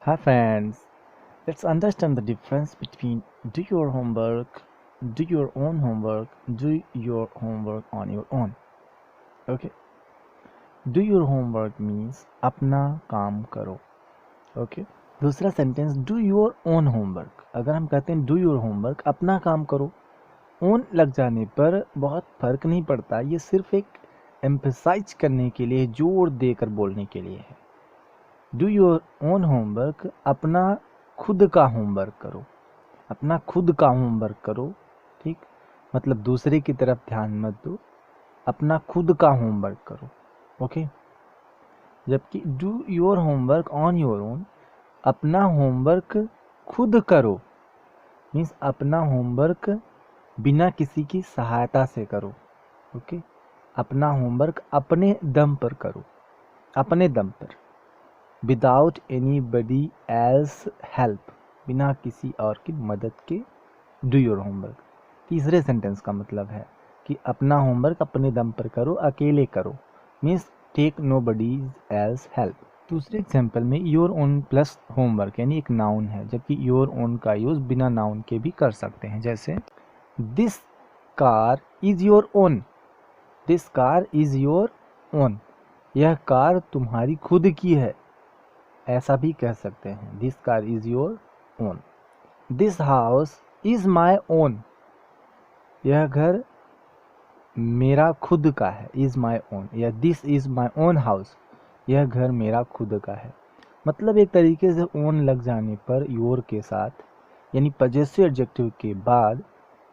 Hi friends, let's understand the difference between do your homework, do your own homework, do your homework on your own. Okay, do your homework means अपना काम करो. Okay, दूसरा sentence do your own homework. अगर हम कहते हैं do your homework अपना काम करो, own लग जाने पर बहुत फर्क नहीं पड़ता. ये सिर्फ एक एम्फसाइज करने के लिए, जोर देकर बोलने के लिए है. डू योर ओन होमवर्क अपना खुद का होमवर्क करो, अपना खुद का होमवर्क करो. ठीक, मतलब दूसरे की तरफ ध्यान मत दो, अपना खुद का होमवर्क करो. ओके, जबकि do your homework on your own, अपना होमवर्क खुद करो मीन्स अपना होमवर्क बिना किसी की सहायता से करो. ओके, अपना होमवर्क अपने दम पर करो, अपने दम पर, विदाउट एनी बडी एल्स हेल्प, बिना किसी और की मदद के डू योर होमवर्क. तीसरे सेंटेंस का मतलब है कि अपना होमवर्क अपने दम पर करो, अकेले करो मीन्स टेक नो बडी एल्स हेल्प. दूसरे एग्जाम्पल में योर ओन प्लस होमवर्क यानी एक नाउन है, जबकि योर ओन का यूज़ बिना नाउन के भी कर सकते हैं. जैसे this car is your own, this car is your own, यह कार तुम्हारी खुद की है, ऐसा भी कह सकते हैं. This car is your own. This house is my own, यह घर मेरा खुद का है. इज माई ओन या this is my own house, यह घर मेरा खुद का है. मतलब एक तरीके से ओन लग जाने पर योर के साथ यानी पजेसिव एडजेक्टिव के बाद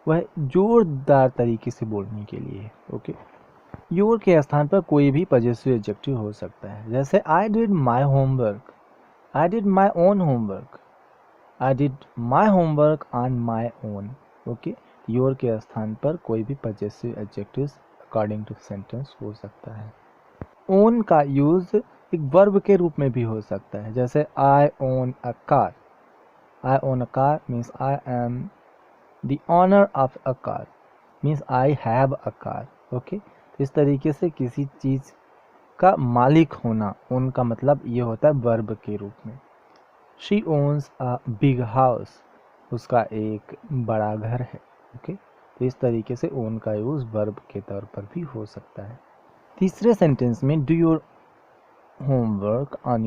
वह जोरदार तरीके से बोलने के लिए है. ओके, योर के स्थान पर कोई भी पजेसिव एडजेक्टिव हो सकता है. जैसे I did my homework, I did my own homework. I did my homework on my own. Okay, your के स्थान पर कोई भी possessive adjectives according to sentence हो सकता है. own का यूज एक verb के रूप में भी हो सकता है. जैसे I own a car. I own a car means I am the owner of a car. means I have a car. Okay, इस तरीके से किसी चीज़ का मालिक होना, उनका मतलब ये होता है वर्ब के रूप में. She owns a big house, उसका एक बड़ा घर है. ओके, तो इस तरीके से ओन का यूज़ वर्ब के तौर पर भी हो सकता है. तीसरे सेंटेंस में do your homework on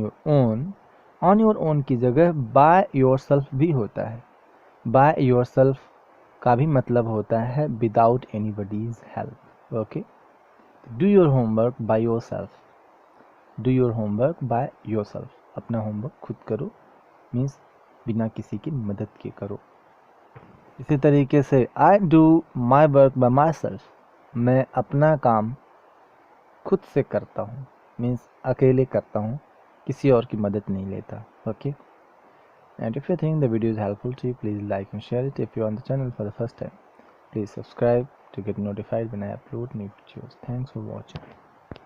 your own की जगह बाय योर सेल्फ भी होता है. बाय योर सेल्फ का भी मतलब होता है without anybody's help. Okay, do your homework by your self, do your homework by your self, अपना होमवर्क खुद करो मीन्स बिना किसी की मदद के करो. इसी तरीके से I do my work by my self, मैं अपना काम खुद से करता हूँ मीन्स अकेले करता हूँ, किसी और की मदद नहीं लेता. Okay, and if you think the video is helpful to you, please like and share it. If you on the channel for the first time, please subscribe to get notified when I upload new videos. Thanks for watching.